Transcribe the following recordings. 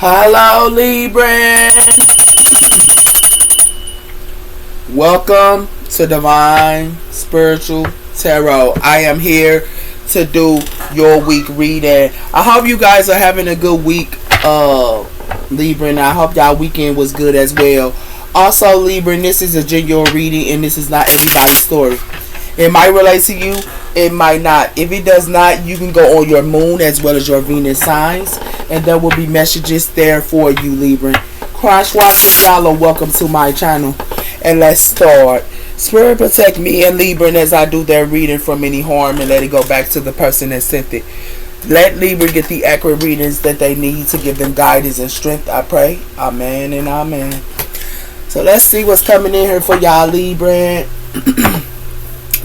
Hello, Libra. Welcome to Divine Spiritual Tarot. I am here to do your week reading. I hope you guys are having a good week, Libra, and I hope y'all weekend was good as well. Also, Libra, this is a genuine reading, and this is not everybody's story. It might relate to you, it might not. If it does not, you can go on your moon as well as your Venus signs, and there will be messages there for you, Libra. Crash watchers, y'all are welcome to my channel. And let's start. Spirit protect me and Libra as I do their reading from any harm, and let it go back to the person that sent it. Let Libra get the accurate readings that they need to give them guidance and strength, I pray. Amen and amen. So let's see what's coming in here for y'all, Libra.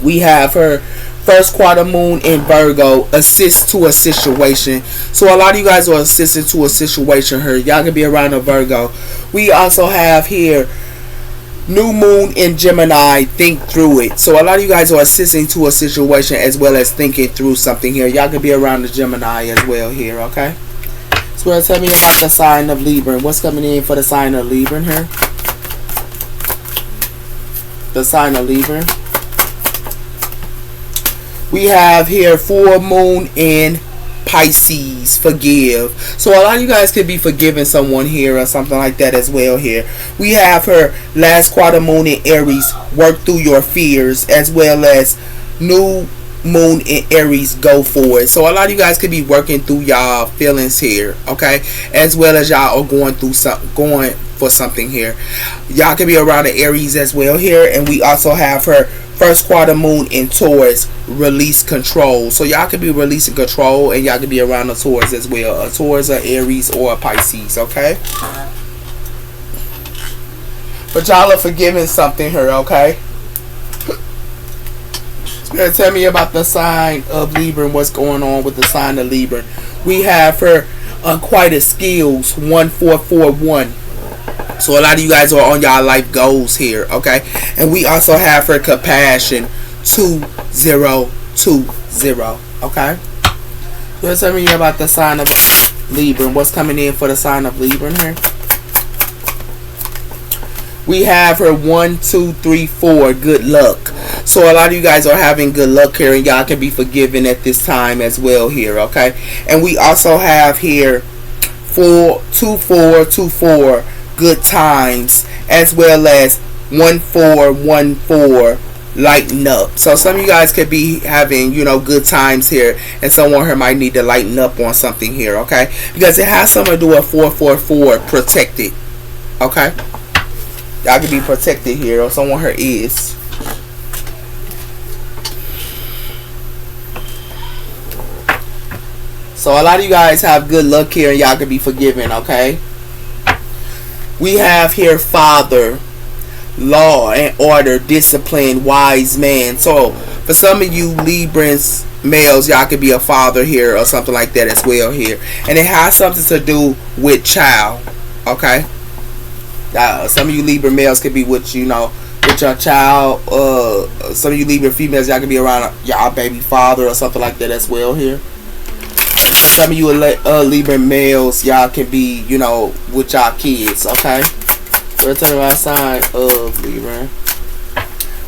We have her first quarter moon in Virgo, assist to a situation. So a lot of you guys are assisting to a situation here. Y'all can be around a Virgo. We also have here new moon in Gemini, think through it. So a lot of you guys are assisting to a situation as well as thinking through something here. Y'all can be around the Gemini as well here, okay? So tell me about the sign of Libra. What's coming in for the sign of Libra here? The sign of Libra. We have here full moon in Pisces, forgive. So a lot of you guys could be forgiving someone here or something like that as well here. We have her last quarter moon in Aries, work through your fears, as well as new moon in Aries, go for it. So a lot of you guys could be working through y'all feelings here, okay, as well as y'all are going through going for something here. Y'all could be around the Aries as well here. And we also have her first quarter moon in Taurus, release control. So y'all could be releasing control, and y'all could be around the Taurus as well. A Taurus, a Aries, or a Pisces, okay? But y'all are forgiving something here, okay? Tell me about the sign of Libra and what's going on with the sign of Libra. We have her unquiet skills, 1441. So a lot of you guys are on y'all life goals here, okay? And we also have her compassion, 2020, okay? So tell me about the sign of Libra and what's coming in for the sign of Libra here. We have her 1, 2, 3, 4, good luck. So a lot of you guys are having good luck here, and y'all can be forgiven at this time as well here, okay? And we also have here 4, 2, 4, 2, 4, good times, as well as 1, 4, 1, 4, lighten up. So some of you guys could be having, you know, good times here, and someone here might need to lighten up on something here, okay? Because it has something to do with 444, protected, okay? Y'all can be protected here, or someone here is. So a lot of you guys have good luck here, and y'all can be forgiven, okay? We have here father, law and order, discipline, wise man. So for some of you Librans males, y'all could be a father here or something like that as well here. And it has something to do with child, okay? Some of you Libra males could be with, you know, with your child. Some of you Libra females, y'all could be around y'all baby father or something like that as well here. Some of you Libra males, y'all can be, you know, with y'all kids, okay? We're talking about sign of Libra.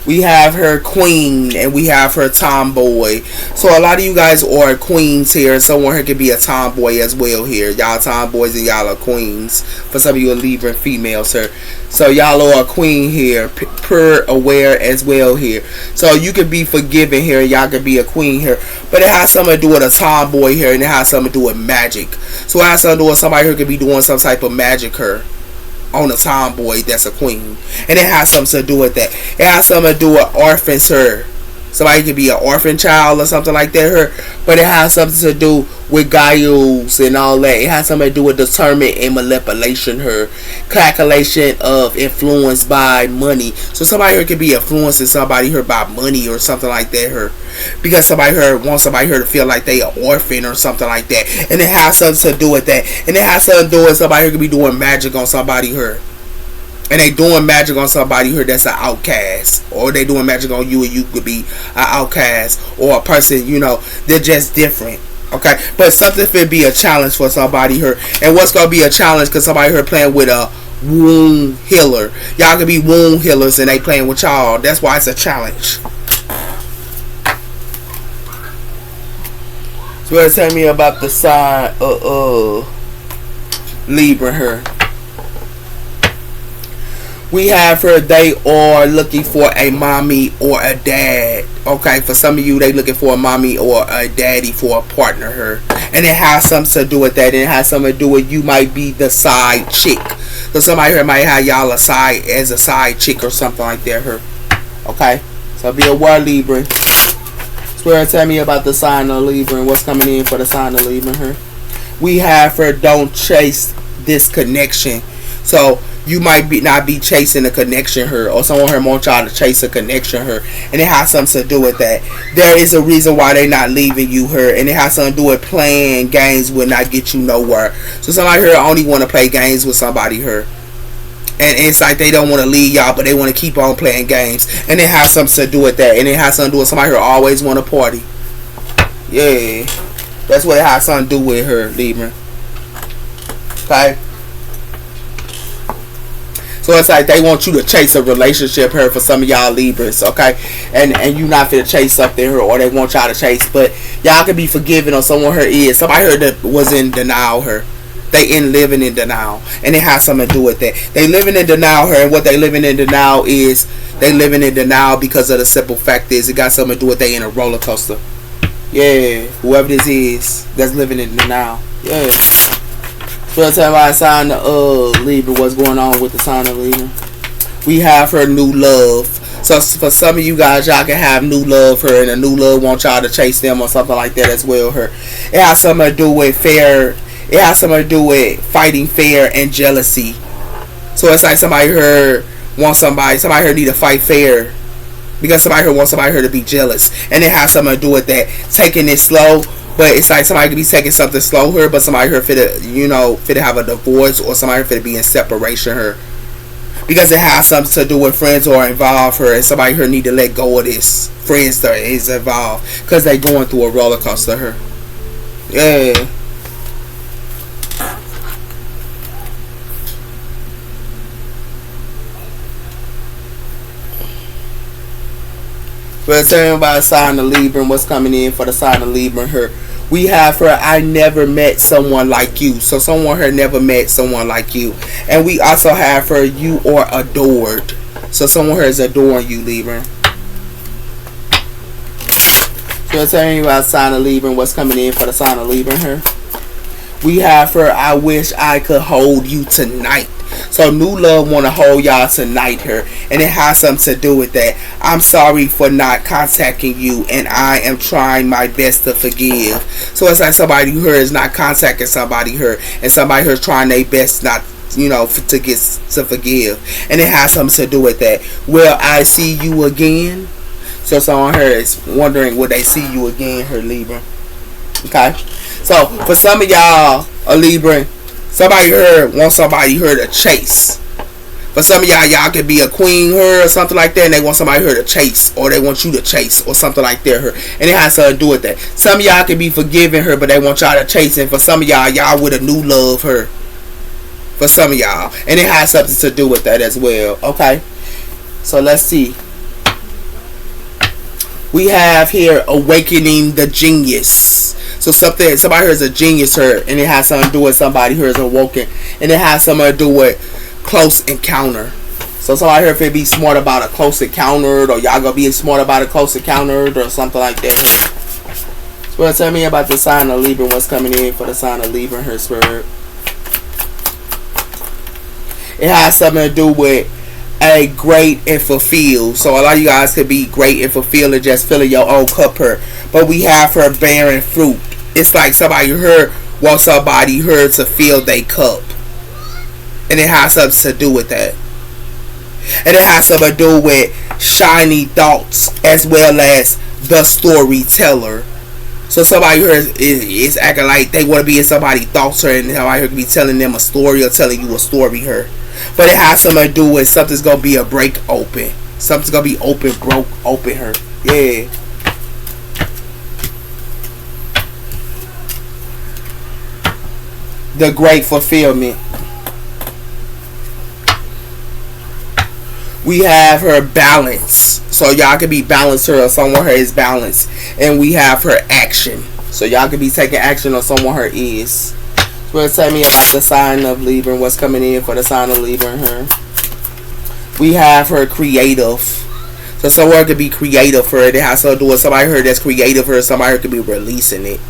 We have her queen, and we have her tomboy. So a lot of you guys are queens here, and someone here could be a tomboy as well here. Y'all tomboys and y'all are queens. For some of you are Libra females here. So y'all are a queen here, pure aware as well here. So you could be forgiven here, y'all could be a queen here. But it has something to do with a tomboy here, and it has something to do with magic. So it has something to do with somebody here could be doing some type of magic here on a tomboy that's a queen. And it has something to do with that. It has something to do with orphans her. Somebody could be an orphan child or something like that her. But it has something to do with guiles and all that. It has something to do with discernment and manipulation her. Calculation of influence by money. So somebody here could be influencing somebody here by money or something like that her. Because somebody here wants somebody here to feel like they an orphan or something like that. And it has something to do with that. And it has something to do with somebody here could be doing magic on somebody here. And they doing magic on somebody here that's an outcast, or they doing magic on you and you could be an outcast, or a person, you know, they're just different, Okay, but something could be a challenge for somebody here. And what's gonna be a challenge? Cause somebody here playing with a wound healer. Y'all could be wound healers and they playing with y'all. That's why it's a challenge. So tell me about the sign Libra here. We have her, they are looking for a mommy or a dad. Okay, for some of you, they looking for a mommy or a daddy for a partner here. And it has something to do with that. It has something to do with you might be the side chick. So somebody here might have y'all a side chick or something like that here. Okay, so be aware, Libra. Swear, tell me about the sign of Libra and what's coming in for the sign of Libra here. We have her, don't chase this connection. So you might not be chasing a connection here, or someone here wants y'all to chase a connection here, and it has something to do with that. There is a reason why they not leaving you here, and it has something to do with playing games will not get you nowhere. So somebody here only want to play games with somebody here, and it's like they don't want to leave y'all, but they want to keep on playing games, and it has something to do with that. And it has something to do with somebody here always want to party. Yeah, that's what it has something to do with her, Libra. Okay. So it's like they want you to chase a relationship here for some of y'all Libras, okay? And you not finna chase something here, or they want y'all to chase. But y'all can be forgiven on someone here is. Somebody here that was in denial here. They living in denial. And it has something to do with that. They living in denial here, and what they living in denial is, they living in denial because of the simple fact is it got something to do with they in a roller coaster. Yeah, whoever this is that's living in denial. Yeah. So tell me about the sign of Libra, what's going on with the sign of Libra. We have her new love. So for some of you guys, y'all can have new love her, and a new love wants y'all to chase them or something like that as well her. It has something to do with fair. It has something to do with fighting fair and jealousy. So it's like somebody here wants somebody here need to fight fair. Because somebody here wants somebody here to be jealous. And it has something to do with that. Taking it slow. But it's like somebody could be taking something slow here, but somebody here fit have a divorce, or somebody here fit be in separation here. Because it has something to do with friends who are involved here, and somebody here need to let go of this. Friends that is involved. Because they going through a roller coaster here. Yeah. But tell me about the sign of Libra and what's coming in for the sign of Libra here. We have her, I never met someone like you. So someone here never met someone like you. And we also have her, you are adored. So someone here is adoring you, Libra. So tell me about the sign of Libra and what's coming in for the sign of Libra here. We have her, I wish I could hold you tonight. So new love want to hold y'all tonight here, and it has something to do with that. I'm sorry for not contacting you, and I am trying my best to forgive. So it's like somebody here is not contacting somebody here, and somebody here is trying their best not, to forgive, and it has something to do with that. Will I see you again? So someone here is wondering, will they see you again here, Libra? Okay. So for some of y'all, a Libra, somebody here wants somebody here to chase. For some of y'all can be a queen here or something like that, and they want somebody here to chase, or they want you to chase, or something like that here. And it has something to do with that. Some of y'all can be forgiving her, but they want y'all to chase. And for some of y'all with a new love her. For some of y'all, and it has something to do with that as well. Okay. So let's see. We have here awakening the genius. So somebody here is a genius here, and it has something to do with somebody here is awoken, and it has something to do with close encounter. So somebody here could be smart about a close encounter, or y'all gonna be smart about a close encounter, or something like that. So tell me about the sign of Libra, what's coming in for the sign of Libra here, Spirit. It has something to do with a great and fulfilled. So a lot of you guys could be great and fulfilled and just filling your own cup here. But we have her bearing fruit. It's like somebody here wants somebody here to fill their cup. And it has something to do with that. And it has something to do with shiny thoughts as well as the storyteller. So somebody here is acting like they want to be in somebody's thoughts here, and somebody here could be telling them a story or telling you a story here. But it has something to do with something's going to be a break open. Something's going to be broke open here. Yeah. the great fulfillment. We have her balance. So y'all could be balanced her, or someone her is balanced. And we have her action. So y'all could be taking action on someone her is. So tell me about the sign of Libra and what's coming in for the sign of Libra and her. We have her creative. So someone could be creative for it. It has to do with somebody her that's creative for somebody her could be releasing it.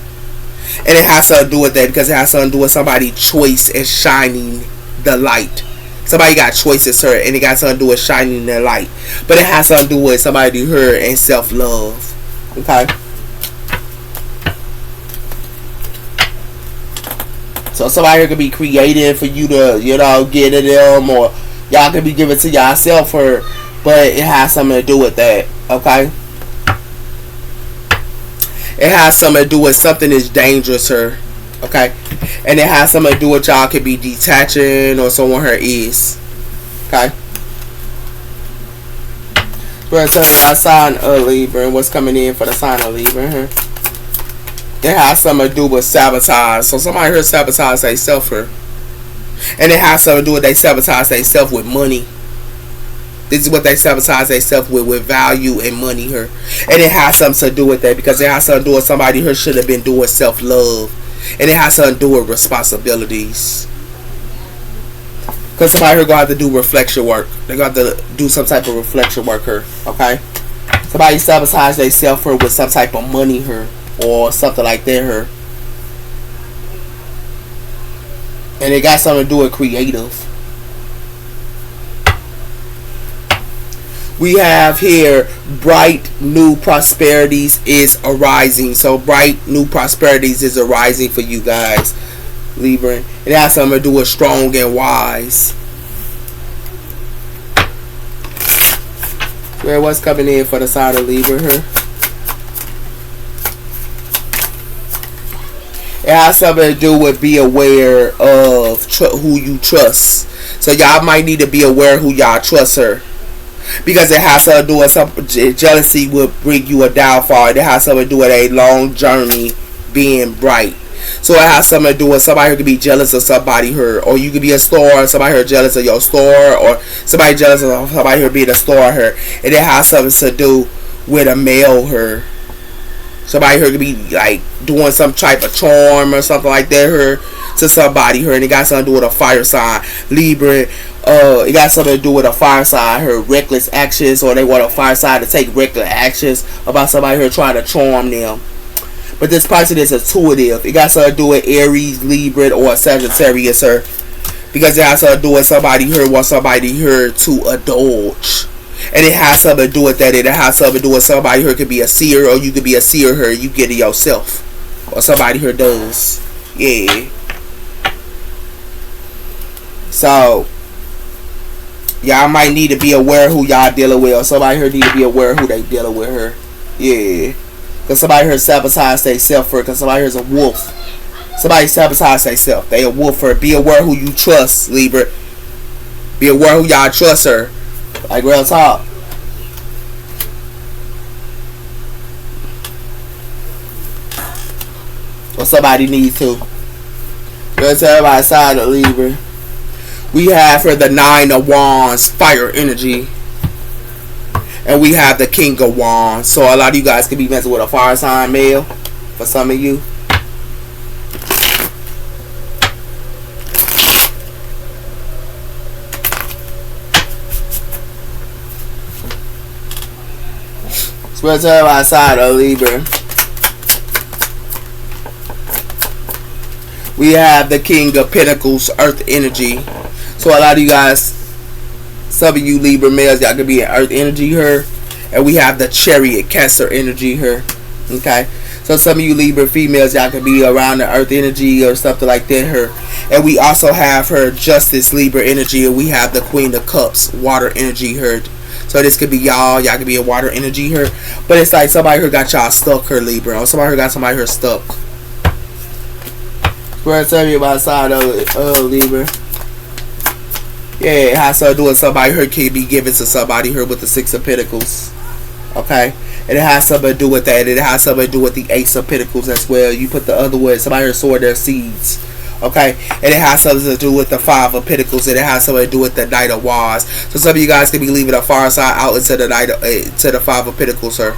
And it has to do with that because it has to do with somebody choice and shining the light. Somebody got choices her and it got something to do with shining their light. But it has something to do with somebody her and self-love. Okay? So somebody here could be creative for you to, get to them, or y'all could be giving to yourself her, but it has something to do with that. Okay? It has something to do with something that's dangerous her. Okay? And it has something to do with y'all could be detaching or someone her is. Okay? We're telling you our sign of Libra and what's coming in for the sign of Libra here. It has something to do with sabotage. So somebody here sabotage themselves here. And it has something to do with they sabotage themselves with money. This is what they sabotage themselves with value and money here. And it has something to do with that because it has something to do with somebody here should have been doing self-love. And it has something to do with responsibilities. Because somebody here going to have to do reflection work. They're going to have to do some type of reflection work here. Okay? Somebody sabotage themselves here with some type of money here. Or something like that here. And it got something to do with creative. We have here bright new prosperities is arising. So bright new prosperities is arising for you guys, Libra. It has something to do with strong and wise. Where what's coming in for the sign of Libra here? It has something to do with be aware of who you trust. So y'all might need to be aware who y'all trust her. Because it has something to do with some jealousy will bring you a downfall. It has something to do with a long journey being bright. So it has something to do with somebody who could be jealous of somebody here. Or you could be a store, somebody here jealous of your store. Or somebody jealous of somebody here being a store here. And it has something to do with a male here. Somebody here could be like doing some type of charm or something like that here to somebody here, and it got something to do with a fire sign. Libra, it got something to do with a fire sign here, reckless actions, or they want a fire sign to take reckless actions about somebody here trying to charm them. But this person is intuitive. It got something to do with Aries, Libra, or Sagittarius here, because it has something to do with somebody here wants somebody here to indulge. And it has something to do with that. It has something to do with somebody here could be a seer, or you could be a seer here. You get it yourself, or somebody here does. Yeah. So y'all might need to be aware who y'all dealing with, or somebody here need to be aware who they dealing with her. Yeah. Because somebody here sabotage themselves for it. Because somebody here is a wolf. Somebody sabotage themselves. They a wolf for it. Be aware who you trust, Libra. Be aware who y'all trust her. Like real talk. Or somebody needs to. Let's tell everybody side of Libra. We have for the 9 of Wands, fire energy. And we have the King of Wands. So a lot of you guys could be messing with a fire sign male. For some of you. So let's tell everybody side of Libra. We have the King of Pentacles, Earth energy. So a lot of you guys, some of you Libra males, y'all could be in Earth energy here. And we have the Chariot, Cancer energy here. Okay. So some of you Libra females, y'all could be around the Earth energy or something like that here. And we also have her Justice, Libra energy. And we have the Queen of Cups, water energy here. So this could be y'all. Y'all could be a water energy here. But it's like somebody here got y'all stuck here, Libra. Or somebody here got somebody here stuck. We're going to tell you about side of Libra. Yeah, it has to do with somebody here can be given to somebody here with the 6 of Pentacles. Okay? And it has something to do with that. It has something to do with the Ace of Pentacles as well. You put the other one, somebody here sowing their seeds. Okay, and it has something to do with the Five of Pentacles, and it has something to do with the Knight of Wands. So some of you guys could be leaving a far side out into the to the Five of Pentacles, sir.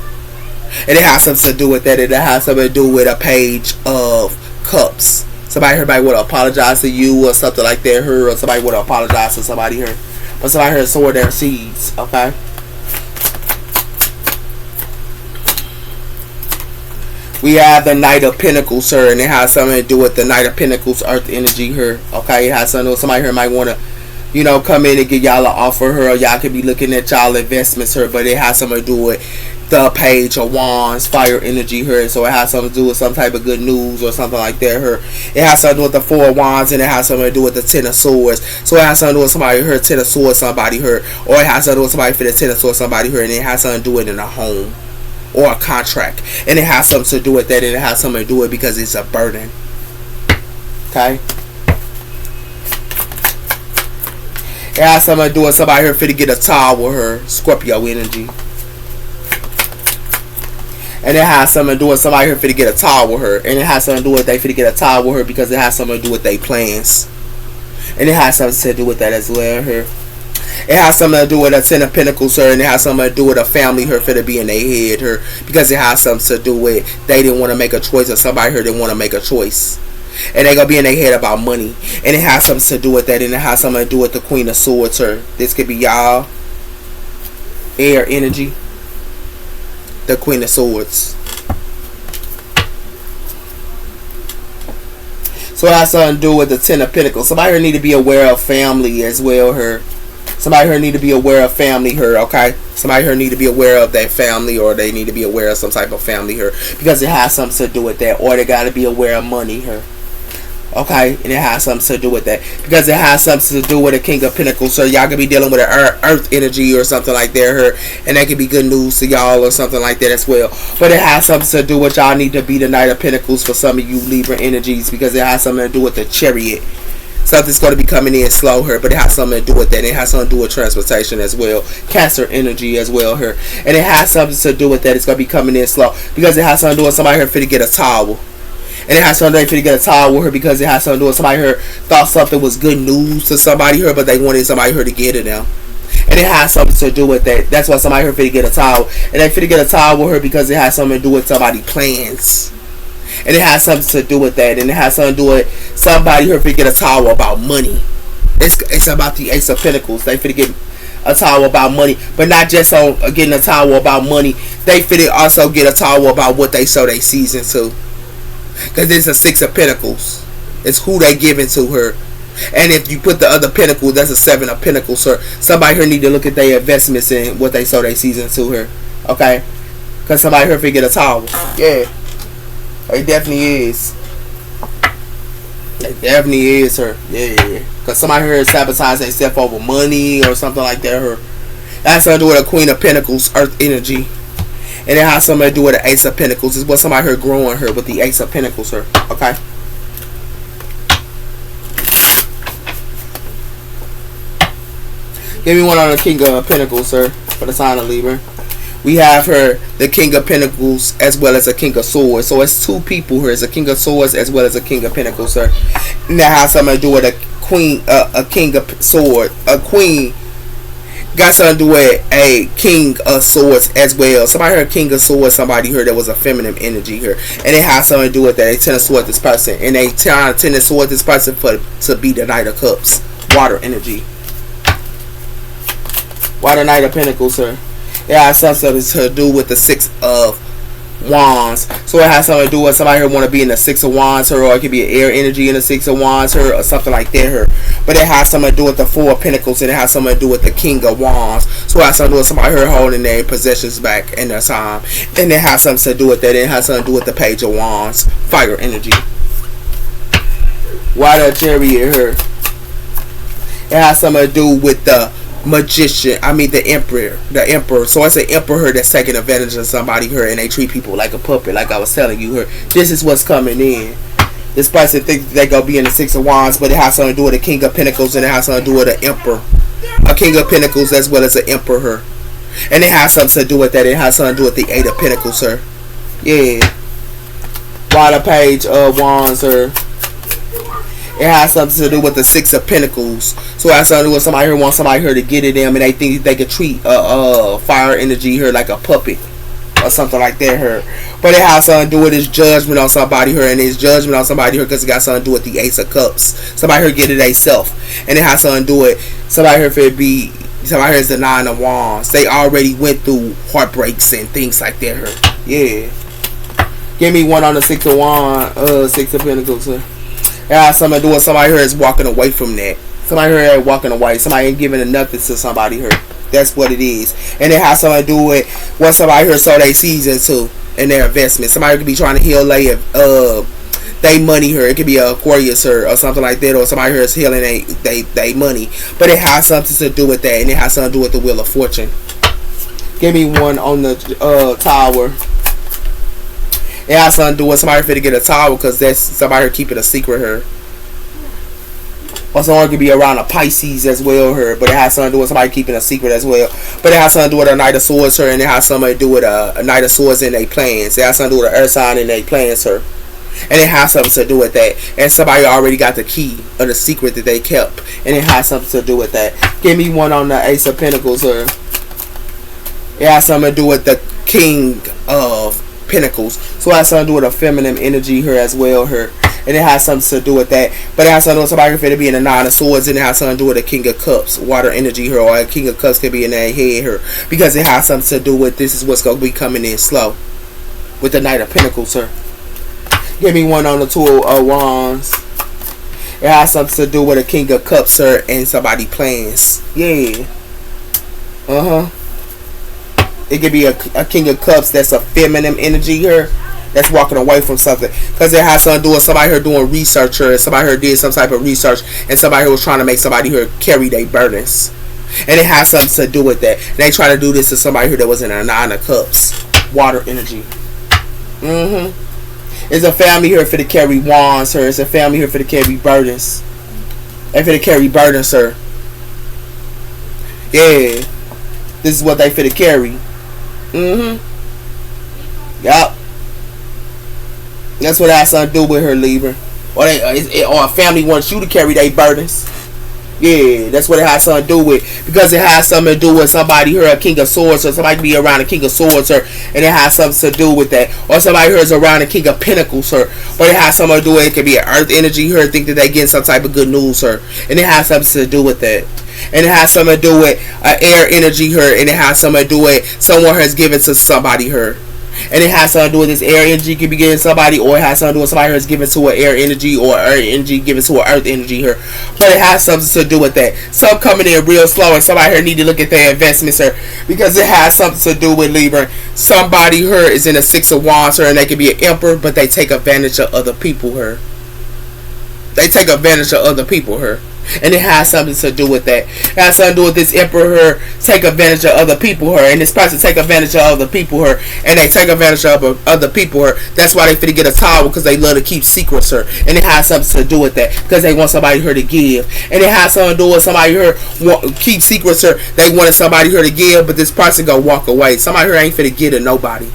And it has something to do with that, and it has something to do with a Page of Cups. Somebody would apologize to you or something like that, her, or somebody would apologize to somebody here. But somebody here sowed their seeds, okay? We have the Knight of Pentacles, sir, and it has something to do with the Knight of Pentacles, Earth energy here, okay? It has something to do with somebody here might want to, you know, come in and get y'all an offer here, or y'all could be looking at y'all investments here, but it has something to do with the Page of Wands, fire energy here, so it has something to do with some type of good news or something like that here. It has something to do with the Four of Wands, and it has something to do with the Ten of Swords. So it has something to do with somebody here, Ten of Swords, somebody here, or it has something to do with somebody for the Ten of Swords, somebody here, and it has something to do with in a home or a contract, and it has something to do with that, and it has something to do with because it's a burden. Okay. It has something to do with somebody here for to get a towel with her, Scorpio energy. And it has something to do with somebody here for to get a towel with her. And it has something to do with they for to get a towel with her because it has something to do with their plans. And it has something to do with that as well here. It has something to do with a Ten of Pentacles here. And it has something to do with a family here for to be in their head here. Because it has something to do with they didn't want to make a choice, or somebody here didn't want to make a choice. And they gonna be in their head about money. And it has something to do with that. And it has something to do with the Queen of Swords here. This could be y'all. Air energy. The Queen of Swords. So it has something to do with the Ten of Pentacles. Somebody here need to be aware of family as well here. Somebody here need to be aware of family here, okay? Somebody here need to be aware of their family, or they need to be aware of some type of family here. Because it has something to do with that. Or they got to be aware of money here. Okay, and it has something to do with that because it has something to do with a King of Pentacles. So y'all could be dealing with an earth energy or something like that, and that could be good news to y'all or something like that as well. But it has something to do with y'all need to be the Knight of Pentacles for some of you Libra energies, because it has something to do with the Chariot. Something's going to be coming in slow here, but it has something to do with that. It has something to do with transportation as well. Cancer energy as well here, and it has something to do with that. It's going to be coming in slow because it has something to do with somebody here for to get a towel. And it has something to get a towel with her because it has something to do with somebody here thought something was good news to somebody here, but they wanted somebody here to get it now. And it has something to do with that. That's why somebody here fit to get a towel. And they fit to get a towel with her because it has something to do with somebody's plans. And it has something to do with that. And it has something to do with somebody here fit to get a towel about money. It's about the Ace of Pentacles. They fit to get a towel about money, but not just on getting a towel about money. They fit to also get a towel about what they sow their season to. Because it's a Six of Pentacles. It's who they giving to her. And if you put the other pentacle, that's a Seven of Pentacles, sir. Somebody here need to look at their investments and what they sow their season to her. Okay? Because somebody here forget a towel. Yeah. It definitely is. It definitely is, her. Yeah. Because somebody here sabotage themselves over money or something like that. Her. That's something to do with a Queen of Pentacles, Earth energy. And it has something to do with the Ace of Pentacles. It's what somebody here growing her with the Ace of Pentacles, her. Okay? Give me one on the King of Pentacles, sir, for the sign of Libra. We have her, the King of Pentacles, as well as a King of Swords. So it's two people here. It's a King of Swords as well as a King of Pentacles, sir. And that has something to do with a Queen, a King of Swords, a Queen. Got something to do with a King of Swords as well. Somebody heard King of Swords. Somebody heard there was a feminine energy here, and it has something to do with that. They tend to sword this person, and they tend to sword this person to be the Knight of Cups, water energy, water Knight of Pentacles, sir. It has something to do with the Six of Wands. So it has something to do with somebody here want to be in the Six of Wands her, or it could be an air energy in the Six of Wands her, or something like that her. But it has something to do with the Four of Pentacles, and it has something to do with the King of Wands. So it has something to do with somebody here holding their possessions back in their time. And it has something to do with that. It has something to do with the Page of Wands, fire energy. Water Chariot here. It has something to do with the Magician, the emperor. So it's an emperor that's taking advantage of somebody here, and they treat people like a puppet, like I was telling you here. This is what's coming in. This person thinks they gonna be in the Six of Wands, but it has something to do with the King of Pentacles, and it has something to do with an emperor, a King of Pentacles as well as an emperor, and it has something to do with that. It has something to do with the Eight of Pentacles, sir. Yeah. Water Page of Wands, sir. It has something to do with the Six of Pentacles. So it has something to do with somebody here wants somebody here to get at them, and they think they could treat fire energy here like a puppet or something like that here. But it has something to do with his judgment on somebody here, and his judgment on somebody here because it got something to do with the Ace of Cups. Somebody here get it themselves, and it has something to do with somebody here if it be somebody here is the Nine of Wands. They already went through heartbreaks and things like that here. Yeah. Give me one on the Six of Wands, Six of Pentacles here. It has something to do with somebody here is walking away from that. Somebody here ain't walking away. Somebody ain't giving nothing to somebody here. That's what it is. And it has something to do with what somebody here sold their seeds into in their investment. Somebody could be trying to heal they money here. It could be a Aquarius or something like that, or somebody here is healing they money. But it has something to do with that, and it has something to do with the Wheel of Fortune. Give me one on the Tower. It has something to do with somebody finna get a tower because that's somebody here keeping a secret here. Or someone could be around a Pisces as well here, but it has something to do with somebody keeping a secret as well. But it has something to do with a Knight of Swords here, and it has something to do with a Knight of Swords in their plans. It has something to do with an Earth sign in their plans here. And it has something to do with that. And somebody already got the key of the secret that they kept. And it has something to do with that. Give me one on the Ace of Pentacles here. It has something to do with the King of Pentacles. So it has something to do with a feminine energy here as well here. And it has something to do with that. But it has something to do with somebody finna be in the Nine of Swords. And it has something to do with a King of Cups. Water energy here. Or a King of Cups could be in their head here. Because it has something to do with this is what's going to be coming in slow. With the Knight of Pentacles here. Give me one on the Two of Wands. It has something to do with a King of Cups sir, and somebody plans. Yeah. It could be a King of Cups that's a feminine energy here. That's walking away from something. Because it has something to do with somebody here doing research or somebody here did some type of research. And somebody here was trying to make somebody here carry their burdens. And it has something to do with that. And they try to do this to somebody here that was in a Nine of Cups. Water energy. It's a family here for to carry wands, sir. It's a family here for to carry burdens. And for to carry burdens, sir. Yeah. This is what they for to carry. Yup. That's what it has something to do with her, Libra. Or a family wants you to carry their burdens. Yeah, that's what it has something to do with. Because it has something to do with somebody here, a King of Swords, or somebody be around a King of Swords, or and it has something to do with that. Or somebody here is around a King of Pentacles, or it has something to do with it. It could be an Earth energy here, think that they get some type of good news, or and it has something to do with that. And it has something to do with air energy here, and it has something to do with someone has given to somebody here. And it has something to do with this air energy could be given to somebody, or it has something to do with somebody who's given to an air energy, or air energy given to an earth energy here. But it has something to do with that. Some coming in real slow, and somebody here need to look at their investments here, because it has something to do with Libra. Somebody here is in a Six of Wands here, and they could be an emperor, but they take advantage of other people here. They take advantage of other people here. And it has something to do with that. It has something to do with this emperor take advantage of other people here, and this person take advantage of other people here, and they take advantage of other people here. That's why they finna get a tower, because they love to keep secrets here. And it has something to do with that, because they want somebody here to give. And it has something to do with somebody here keep secrets here. They wanted somebody here to give, but this person gonna walk away. Somebody here ain't finna get to nobody.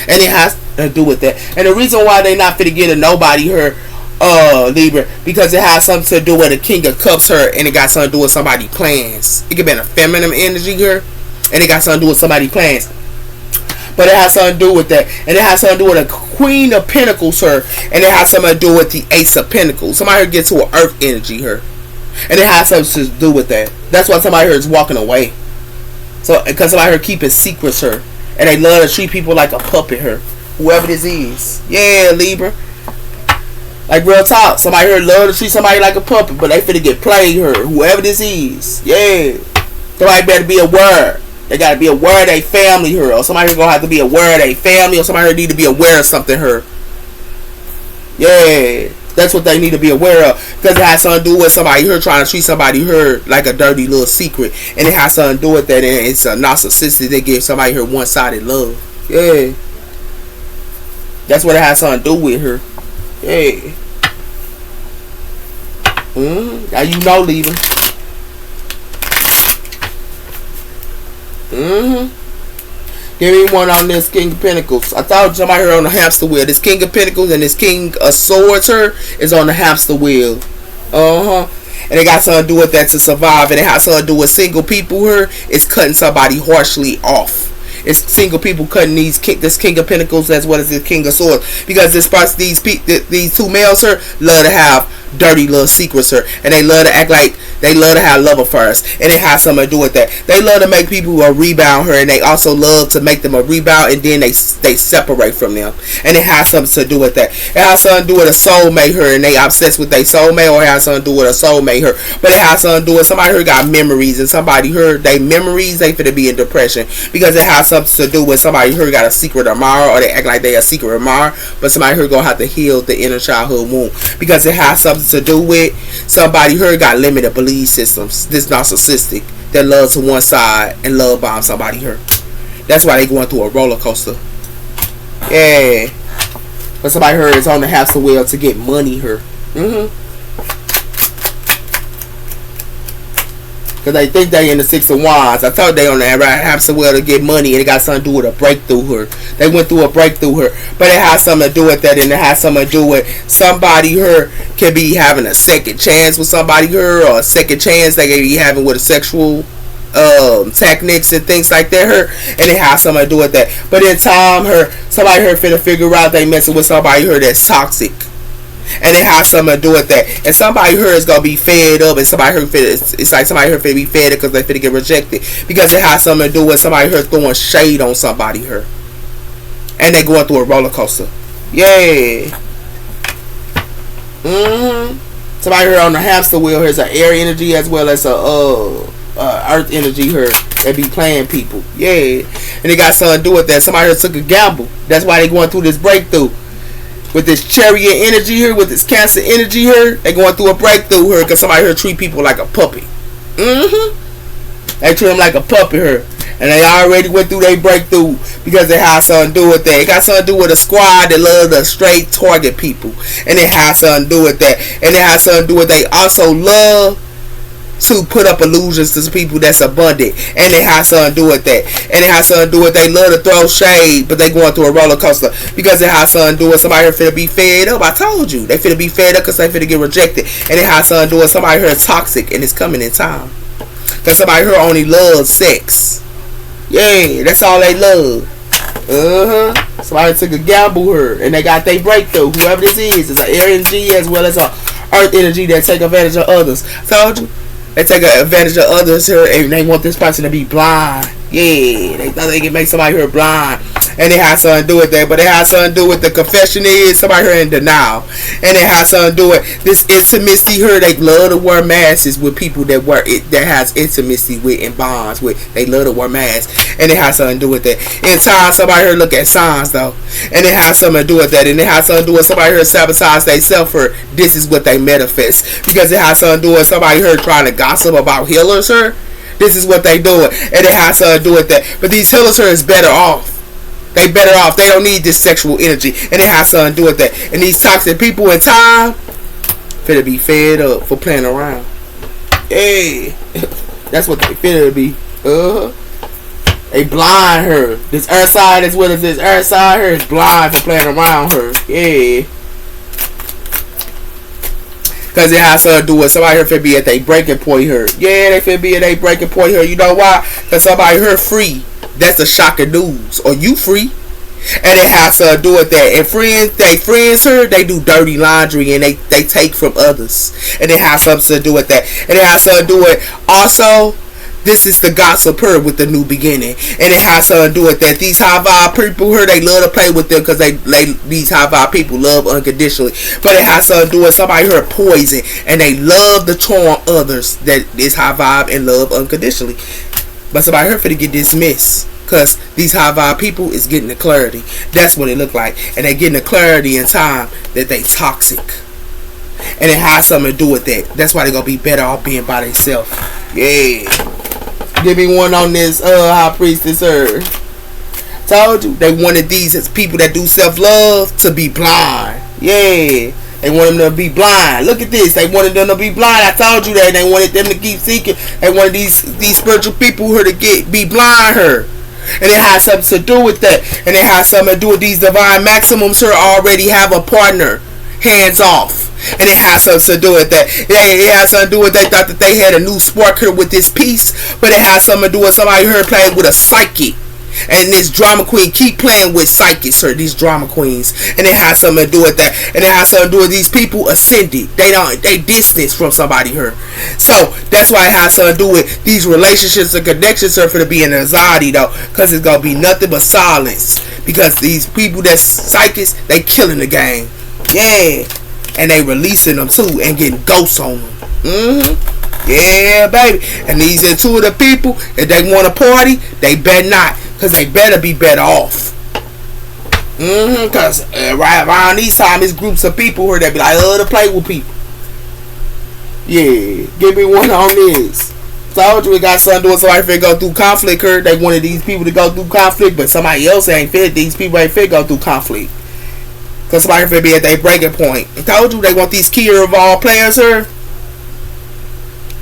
And it has to do with that. And the reason why they not finna get to nobody here, Libra, because it has something to do with a King of Cups here, and it got something to do with somebody's plans. It could be a feminine energy here, and it got something to do with somebody's plans. But it has something to do with that, and it has something to do with a Queen of Pentacles here, and it has something to do with the Ace of Pentacles. Somebody here gets to an Earth energy here, and it has something to do with that. That's why somebody here is walking away. So, because somebody here keeping secrets here, and they love to treat people like a puppet here, whoever this is. Yeah, Libra. Like real talk, somebody here love to treat somebody like a puppet, but they finna get played here. Whoever this is, yeah. Somebody better be aware. They gotta be aware of their family here, or somebody here gonna have to be aware of their family, or somebody here need to be aware of something here. Yeah, that's what they need to be aware of, because it has something to do with somebody here trying to treat somebody here like a dirty little secret, and it has something to do with that. And it's a narcissistic. They give somebody here one-sided love. Yeah, that's what it has something to do with her. Hey. Now you know, Libra. Give me one on this King of Pentacles. I thought somebody here on the hamster wheel. This King of Pentacles and this King of Swords here is on the hamster wheel. And it got something to do with that to survive. And it has something to do with single people here. It's cutting somebody harshly off. It's single people cutting this King of Pentacles as well as this King of Swords, because these two males here love to have dirty little secrets here, and they love to act like they love to have love affairs, and it has something to do with that. They love to make people a rebound her, and they also love to make them a rebound, and then they separate from them, and it has something to do with that. It has something to do with a soulmate her, and they obsessed with their soulmate, or it has something to do with a soulmate her, but it has something to do with somebody who got memories, and somebody heard they memories, they finna be in depression, because it has something to do with somebody who got a secret admirer, or they act like they a secret admirer, but somebody who gonna have to heal the inner childhood wound, because it has something to do with somebody who got limited belief systems, this narcissistic that loves to one side and love bomb somebody here. That's why they going through a roller coaster. Yeah, but somebody here is on the hamster wheel to get money here. Because they think they in the Six of Wands. I thought they on the hamster wheel to get money, and it got something to do with a breakthrough here. They went through a breakthrough here, but it has something to do with that, and it has something to do with somebody here can be having a second chance with somebody here, or a second chance they can be having with a sexual techniques and things like that her, and it has something to do with that. But in time her, somebody here finna figure out they messing with somebody here that's toxic, and it has something to do with that. And somebody here is gonna be fed up, and somebody here it's like somebody here finna be fed up because they finna get rejected, because it has something to do with somebody here throwing shade on somebody here, and they going through a roller coaster. Yeah. Somebody here on the hamster wheel here is an air energy as well as a earth energy here that be playing people. Yeah. And it got something to do with that. Somebody here took a gamble. That's why they going through this breakthrough. With this chariot energy here, with this Cancer energy here, they going through a breakthrough here, because somebody here treat people like a puppy. They treat them like a puppy here. And they already went through their breakthrough, because it has something to do with that. It got something to do with a squad that love to straight target people. And it has something to do with that. And it has something to do with they also love to put up illusions to people that's abundant, and it has something to do with that. And it has something to do with they love to throw shade, but they going through a roller coaster, because it has something to do with somebody here finna be fed up. I told you they finna be fed up because they finna get rejected, and it has something to do with somebody here toxic, and it's coming in time, because somebody here only loves sex. Yeah, that's all they love. Somebody took a gamble here, and they got their breakthrough. Whoever this is, it's an air energy as well as a earth energy that take advantage of others. I told you. They take advantage of others here, and they want this person to be blind. Yeah, they thought they can make somebody here blind, and it has something to do with that. But it has something to do with the confession is somebody here in denial, and it has something to do with this intimacy here. They love to wear masks with people that has intimacy with and bonds with. They love to wear masks, and it has something to do with that. In time, somebody here look at signs though, and it has something to do with that. And it has something to do with somebody here sabotage themselves for this is what they manifest, because it has something to do with somebody here trying to gossip about healers here. This is what they doing, and it has something to do with that. But these healers here is better off. They better off. They don't need this sexual energy, and it has something to do with that. And these toxic people in time finna be fed up for playing around. Hey, that's what they finna be. They blind her. This earth side as well as this earth side here is blind for playing around her. Yeah. Because it has something to do with somebody here finna be at their breaking point here. Yeah, they finna be at their breaking point here. You know why? Because somebody here free. That's the shocking news. Or you free. And it has something to do with that. And friends here, they do dirty laundry, and they take from others. And it has something to do with that. And it has something to do with also, this is the gossip here with the new beginning, and it has something to do with that. These high vibe people here, they love to play with them because these high vibe people love unconditionally. But it has something to do with somebody here poison, and they love to charm others that is high vibe and love unconditionally. But somebody here finna get dismissed, because these high vibe people is getting the clarity. That's what it look like, and they getting the clarity in time that they toxic, and it has something to do with that. That's why they gonna be better off being by themselves. Yeah. Give me one on this high priestess her. Told you they wanted these as people that do self-love to be blind. Yeah. They wanted them to be blind. Look at this. They wanted them to be blind. I told you that. They wanted them to keep seeking. They wanted these spiritual people here to be blind her. And it has something to do with that. And it has something to do with these divine maximums here already have a partner. hands off. And it has something to do with that. It has something to do with they thought that they had a new spark here with this piece, but it has something to do with somebody here playing with a psychic. And this drama queen keep playing with psychics, or these drama queens, and it has something to do with that. And it has something to do with these people ascended. They distance from somebody here. So that's why it has something to do with these relationships and connections are for to be an anxiety though, because it's gonna be nothing but silence. Because these people that's psychics, they killing the game. Yeah. And they releasing them too and getting ghosts on them. Yeah, baby. And these are two of the people, if they want to party, they better not. Because they better be better off. Because right around these times, it's groups of people here that be like, to play with people. Yeah, give me one on this. Told you we got something to do with somebody fit go through conflict here. They wanted these people to go through conflict, but somebody else ain't fit. These people ain't fit go through conflict. Because somebody fit be at their breaking point. I told you they want these key of all players here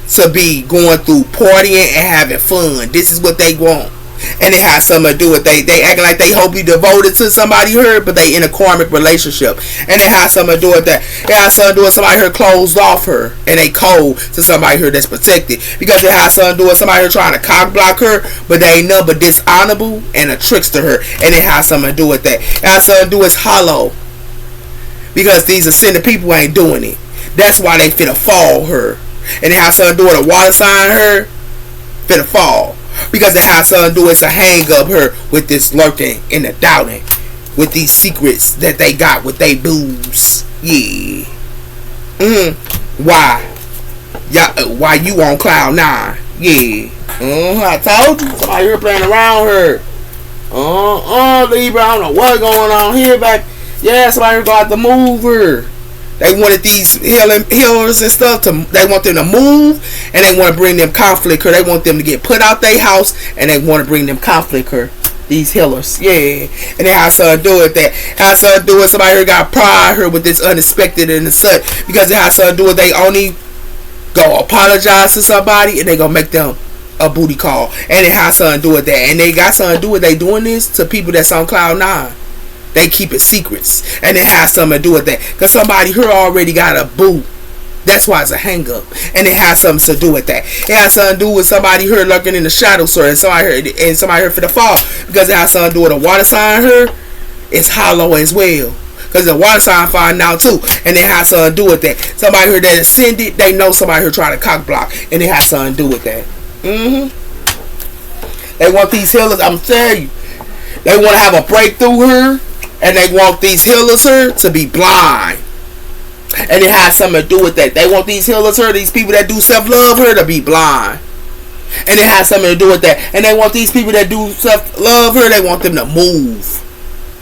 to be going through partying and having fun. This is what they want. And it has something to do with they acting like they hope you devoted to somebody here, but they in a karmic relationship. And it has something to do with that. It has something to do with somebody here closed off her and they cold to somebody here that's protected. Because it has something to do with somebody here trying to cock block her, but they ain't nothing but dishonorable and a trickster her. And it has something to do with that. It has something to do with hollow. Because these ascended people ain't doing it. That's why they finna fall her. And it has something to do with a water sign her finna fall. Because it has something to do with a hang up her with this lurking and the doubting. With these secrets that they got with they boobs. Yeah. Why? Why you on cloud 9? Yeah. I told you. Somebody here playing around her. Libra, I don't know what's going on here, back. Yeah, somebody here got to move her. They wanted these healers and stuff they want them to move, and they want to bring them conflict her. They want them to get put out their house, and they want to bring them conflict her. These healers, yeah. And it has something to do with that. It has something to do with somebody here got pride her with this unexpected and the such. Because it has something to do with they only go apologize to somebody, and they gonna make them a booty call. And it has something to do with that. And they got something to do with they doing this to people that's on cloud 9. They keep it secrets. And it has something to do with that. Because somebody here already got a boo. That's why it's a hang up. And it has something to do with that. It has something to do with somebody here lurking in the shadows, sir. And somebody here for the fall. Because it has something to do with a water sign here. It's hollow as well. Because the water sign find out too. And it has something to do with that. Somebody here that ascended, they know somebody here trying to cock block. And it has something to do with that. They want these healers, I'm telling you. They want to have a breakthrough here. And they want these healers here to be blind. And it has something to do with that. They want these healers here, these people that do self-love here, to be blind. And it has something to do with that. And they want these people that do self-love her, they want them to move.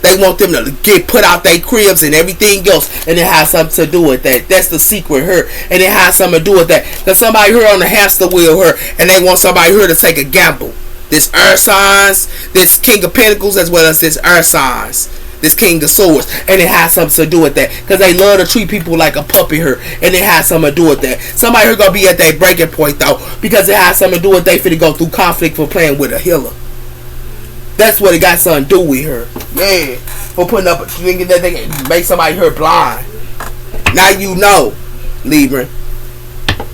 They want them to get put out their cribs and everything else. And it has something to do with that. That's the secret here. And it has something to do with that. There's somebody here on the hamster wheel here, and they want somebody here to take a gamble. This earth signs, this King of Pentacles, as well as this earth signs. This King of Swords. And it has something to do with that. Because they love to treat people like a puppy here. And it has something to do with that. Somebody here going to be at their breaking point though. Because it has something to do with they finna go through conflict for playing with a healer. That's what it got something to do with her. Yeah. For putting up, thinking that they can make somebody here blind. Now you know, Libra.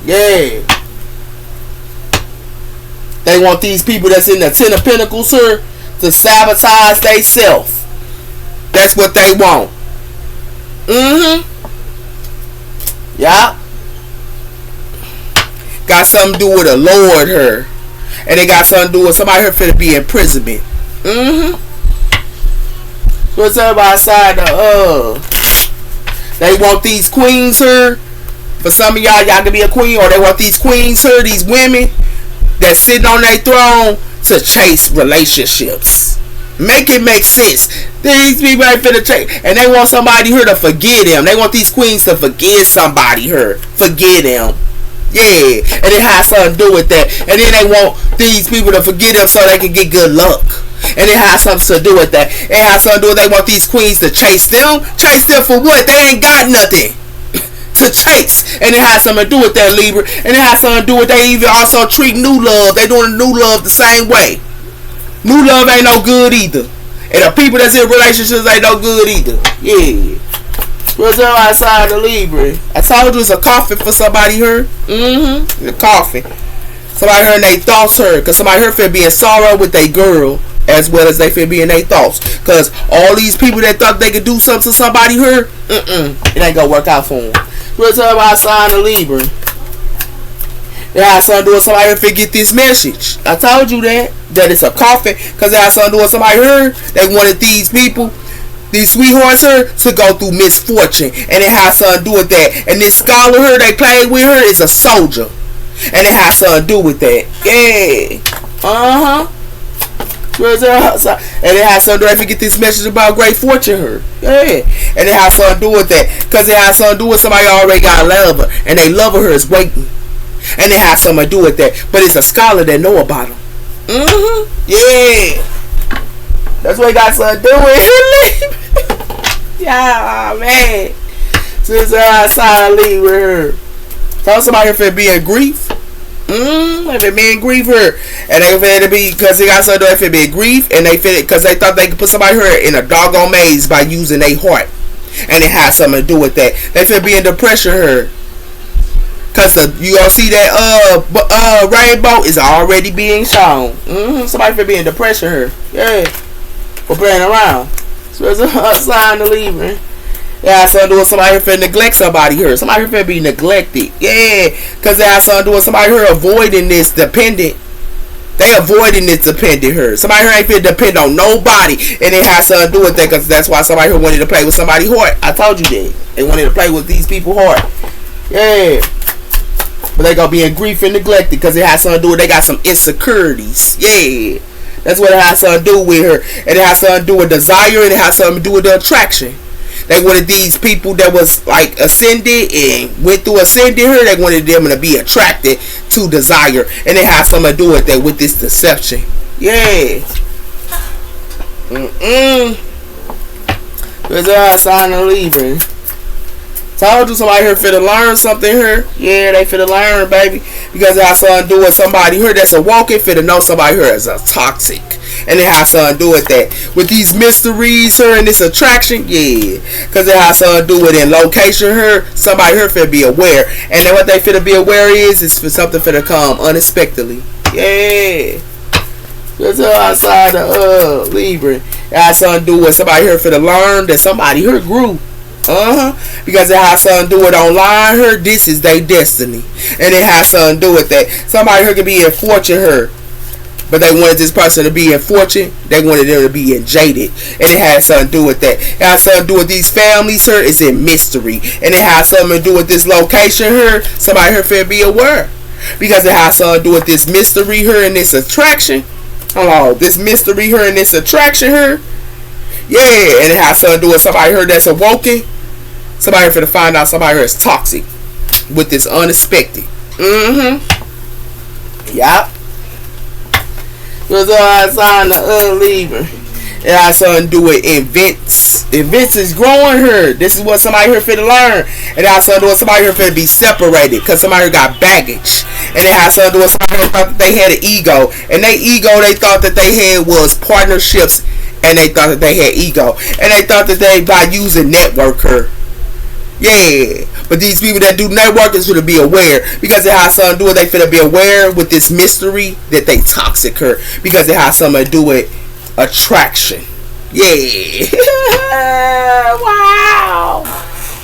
Yeah. They want these people that's in the 10 of Pentacles here to sabotage they self. That's what they want. Yeah. Got something to do with a Lord here. And they got something to do with somebody here finna be in imprisonment. So it's everybody side they want these queens here. For some of y'all can be a queen. Or they want these queens here, these women that's sitting on their throne to chase relationships. Make it make sense. These people ain't finna chase. And they want somebody here to forgive them. They want these queens to forgive somebody here. Forgive them. Yeah. And it has something to do with that. And then they want these people to forgive them so they can get good luck. And it has something to do with that. It has something to do with they want these queens to chase them. Chase them for what? They ain't got nothing to chase. And it has something to do with that, Libra. And it has something to do with they even also treat new love. They doing new love the same way. New love ain't no good either. And the people that's in relationships ain't no good either. Yeah. What's up outside the Libra? I told you it's a coffin for somebody here. The coffin. Somebody heard they thoughts hurt. Because somebody heard feel be in sorrow with their girl. As well as they feel be in their thoughts. Because all these people that thought they could do something to somebody here. It ain't gonna work out for them. What's up outside the Libra? They had something to do with somebody here forget this message. I told you that. That it's a coffin. Because they had something to do with somebody here. They wanted these people. These sweethearts her to go through misfortune, and it has something to do with that. And this scholar her they played with her is a soldier, and it has something to do with that. Yeah, and it has something to do with get this message about great fortune her. Yeah, and it has something to do with that because it has something to do with somebody already got love her, and they love her is waiting, and it has something to do with that. But it's a scholar that know about them. Yeah. That's what it got something to do with. Yeah, man. Since I saw leave with her. Tell somebody if it be in grief. If it be in grief her. And they feel it be because they got something to do if it be in grief. And they feel it because they thought they could put somebody here in a doggone maze by using their heart. And it has something to do with that. They feel be in depression her. Cause you gonna see that rainbow is already being shown. Somebody feel be in depression her. Yeah. For playing around. So it's a sign to leave, man. Yeah, something to do with somebody here neglect somebody here. Somebody here be neglected. Yeah. Because they have something to do with somebody here avoiding this dependent. They avoiding this dependent here. Somebody here ain't fit depend on nobody. And it has something to do with that because that's why somebody here wanted to play with somebody's heart. I told you that. They wanted to play with these people's heart. Yeah. But they gonna be in grief and neglected because it has something to do with they got some insecurities. Yeah. That's what it has something to do with her. And it has something to do with desire, and it has something to do with the attraction. They wanted these people that was like ascended and went through ascending her. They wanted them to be attracted to desire. And it has something to do with that, with this deception. Yeah. There's a sign of Libra. Told you somebody here finna learn something here. Yeah, they finna learn, baby. Because it has something to do with somebody here that's a walking finna know somebody here is a toxic. And it has something to do with that. With these mysteries here and this attraction, yeah. Because it has something to do with in location here. Somebody here finna be aware. And then what they finna be aware is for something finna come unexpectedly. Yeah. That's outside the Libra. It has something to do with somebody here finna learn that somebody here grew. Because it has something to do with online her. This is their destiny. And it has something to do with that. Somebody here can be in fortune her. But they wanted this person to be in fortune. They wanted them to be in jaded. And it has something to do with that. It has something to do with these families here. It's in mystery. And it has something to do with this location here. Somebody here finna be aware. Because it has something to do with this mystery here and this attraction. Hello. This mystery here and this attraction here. Yeah, and it has something to do with somebody here that's awoken. Somebody here finna find out somebody here is toxic with this unexpected. Yup. There's a sign the Libra. It has something to do with events. Events is growing here. This is what somebody here finna learn. It has something to do with somebody here finna be separated because somebody here got baggage. And it has something to do with somebody here thought that they had an ego. And they ego they thought that they had was partnerships. And they thought that they had ego. And they thought that they by using networker. Yeah. But these people that do network is going to be aware. Because it has something to do with they finna be aware with this mystery that they toxic her. Because it has something to do with attraction. Yeah. Wow.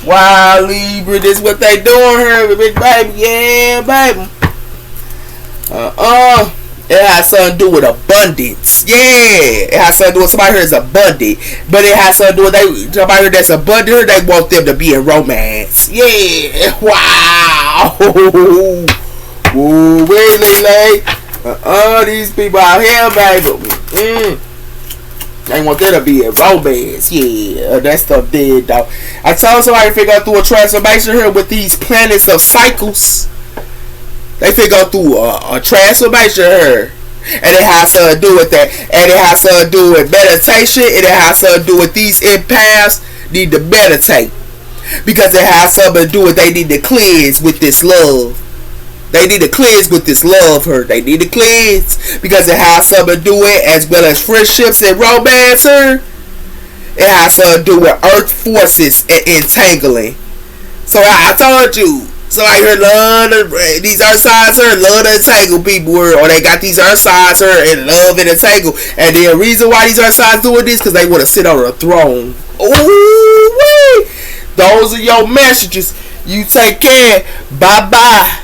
Wow, Libra. This is what they doing here, big baby. Yeah, baby. It has something to do with abundance. Yeah. It has something to do with somebody here is abundant. But it has something to do with somebody here that's abundant. They want them to be in romance. Yeah. Wow. Ooh, really? These people out here, baby. They want them to be in romance. Yeah. That stuff dead, though. I told somebody if they go through a transformation here with these planets of cycles. They fit go through a transformation here. And it has to do with that. And it has to do with meditation. And it has to do with these empaths need to meditate. Because it has something to do with they need to cleanse with this love. They need to cleanse with this love her. They need to cleanse. Because it has something to do with as well as friendships and romance her. It has to do with earth forces and entangling. So I told you. So I hear these earth signs here love to entangle people, or they got these earth signs here and love and entangle. And the reason why these earth signs doing this because they want to sit on a throne. Ooh, those are your messages. You take care. Bye bye.